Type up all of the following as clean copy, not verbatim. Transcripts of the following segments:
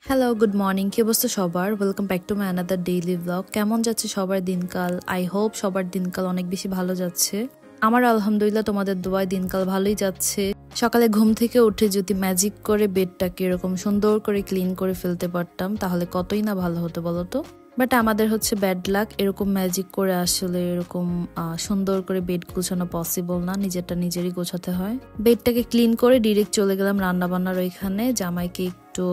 Hello, good morning. কি অবস্থা সবার? Welcome back to my another daily blog. কেমন যাচ্ছে সবার দিনকাল? আই হোপ সবার দিনকাল অনেক বেশি ভালো যাচ্ছে। আমার আলহামদুলিল্লাহ তোমাদের দোয়ায় দিনকাল ভালোই যাচ্ছে। সকালে ঘুম থেকে উঠে যদি ম্যাজিক করে বেডটাকে এরকম সুন্দর করে ক্লিন করে ফেলতে পারতাম তাহলে কতই না ভালো হতো বলো তো। বাট আমাদের হচ্ছে ব্যাড লাক, এরকম ম্যাজিক করে আসলে এরকম সুন্দর করে বেড গোছানো পসিবল না, নিজেরটা নিজেরই গোছাতে হয়। বেডটাকে ক্লিন করে ডিরেক্ট চলে গেলাম রান্না বান্নার ওইখানে। জামাইকে একটু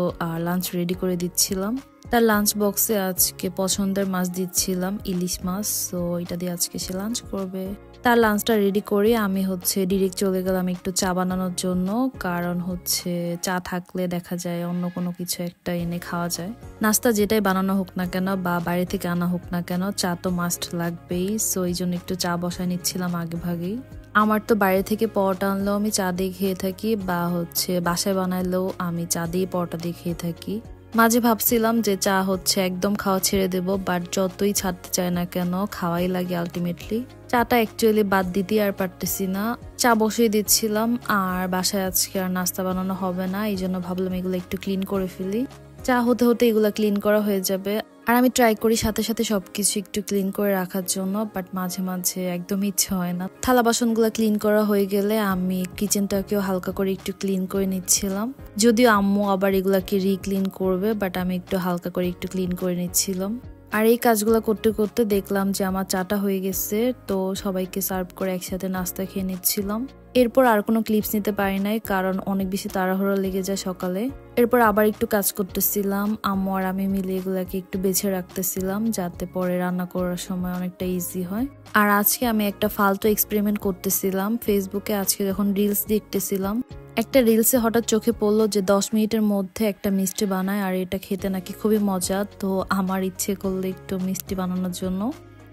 লাঞ্চ রেডি করে দিচ্ছিলাম। তার লাঞ্চ বক্সে আজকে পছন্দের মাছ দিচ্ছিলাম, ইলিশ মাছ। তো এটা দিয়ে আজকে সে লাঞ্চ করবে। তার লাঞ্চটা রেডি করে আমি হচ্ছে ডিরেক্ট চলে গেলাম একটু চা বানানোর জন্য। কারণ হচ্ছে চা থাকলে দেখা যায় অন্য কোনো কিছু একটা এনে খাওয়া যায়। নাস্তা যেটাই বানানো হোক না কেন বা বাইরে থেকে আনা হোক না কেন, চা তো মাস্ট লাগবেই। সো এই জন্য একটু চা বসায় নিচ্ছিলাম আগে ভাগেই। আমার তো বাইরে থেকে পরোটা আনলেও আমি চা দিয়ে খেয়ে থাকি, বা হচ্ছে বাসায় বানাইলেও আমি চা দিয়ে পরোটা দিয়ে খেয়ে থাকি। মাঝে ভাবছিলাম যে চা হচ্ছে একদম খাওয়া ছেড়ে দেব, বাট যতই ছাড়তে চায় না কেন খাওয়াই লাগে আলটিমেটলি। চাটা অ্যাকচুয়ালি বাদ দিতে আর পারতেছি না। চা বসিয়ে দিচ্ছিলাম, আর বাসায় আজকে আর নাস্তা বানানো হবে না, এই জন্য ভাবলাম এগুলো একটু ক্লিন করে ফেলি। চা হতে হতে এগুলা ক্লিন করা হয়ে যাবে। আর আমি ট্রাই করি সাথে সাথে সবকিছু একটু ক্লিন করে রাখার জন্য, বাট মাঝে মাঝে একদম ইচ্ছে হয় না। থালা বাসনগুলো ক্লিন করা হয়ে গেলে আমি কিচেনটাকেও হালকা করে একটু ক্লিন করে নিচ্ছিলাম। যদিও আম্মু আবার এগুলাকে রিক্লিন করবে, বাট আমি একটু হালকা করে একটু ক্লিন করে নিচ্ছিলাম। আর এই কাজগুলো করতে করতে দেখলাম যে আমার চাটা হয়ে গেছে। তো সবাইকে সার্ভ করে একসাথে নাস্তা খেয়ে নিচ্ছিলাম। এরপর আর কোনো ক্লিপস নিতে পারি নাই, কারণ অনেক বেশি তাড়াহুড়ো লেগে যায় সকালে। এরপর আবার একটু কাজ করতেছিলাম, আম্মু আর আমি মিলে এগুলাকে একটু বেছে রাখতেছিলাম যাতে পরে রান্না করার সময় অনেকটা ইজি হয়। আর আজকে আমি একটা ফালতু এক্সপেরিমেন্ট করতেছিলাম ফেসবুকে। আজকে যখন রিলস দেখতেছিলাম, একটা রিলসে হঠাৎ চোখে পড়লো যে 10 মিনিটের মধ্যে একটা মিষ্টি বানায়, আর এটা খেতে নাকি খুবই মজা। তো আমার ইচ্ছে করলো একটু মিষ্টি বানানোর জন্য।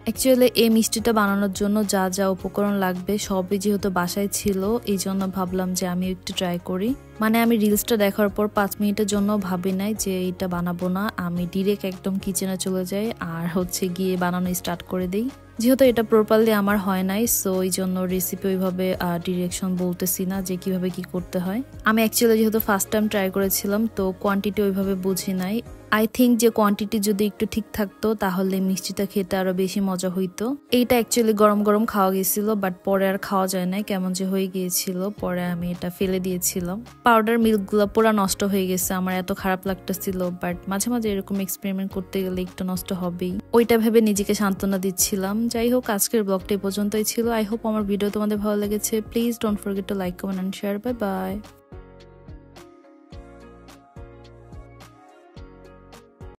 অ্যাকচুয়ালি এই মিষ্টিটা বানানোর জন্য যা যা উপকরণ লাগবে সবই যেহেতু বাসায় ছিল, এই জন্য ভাবলাম যে আমি একটু ট্রাই করি। মানে আমি রিলসটা দেখার পর 5 মিনিটের জন্য ভাবি নাই যে এটা বানাবো না, আমি ডিরেক্ট একদম কিচেনে চলে যাই আর হচ্ছে গিয়ে বানানো স্টার্ট করে দিই। যেহেতু এটা প্রপারলি আমার হয় নাই, সো এই জন্য রেসিপি ওইভাবে ডিরেকশন বলতেছি না যে কিভাবে কি করতে হয়। আমি অ্যাকচুয়ালি যেহেতু ফার্স্ট টাইম ট্রাই করেছিলাম, তো কোয়ান্টিটি ওইভাবে বুঝি নাই। আই থিঙ্ক যে কোয়ান্টিটি যদি একটু ঠিক থাকতো তাহলে মিষ্টিটা খেতে আরো বেশি মজা হইতো। এইটা অ্যাকচুয়ালি গরম গরম খাওয়া গেছিল, বাট পরে আর খাওয়া যায় না, কেমন যে হয়ে গিয়েছিল। পরে আমি এটা ফেলে দিয়েছিলাম। পাউডার মিল্কগুলো পুরো নষ্ট হয়ে গেছে, আমার এত খারাপ লাগতেছিল। বাট মাঝে মাঝে এরকম এক্সপেরিমেন্ট করতে গেলে একটু নষ্ট হবেই, ওইটা ভেবে নিজেকে সান্ত্বনা দিচ্ছিলাম। যাই হোক, আজকের ব্লগটা এই পর্যন্তই ছিল। আই হোপ আমার ভিডিও তোমাদের ভালো লেগেছে। Please don't forget to like, comment and share. Bye by.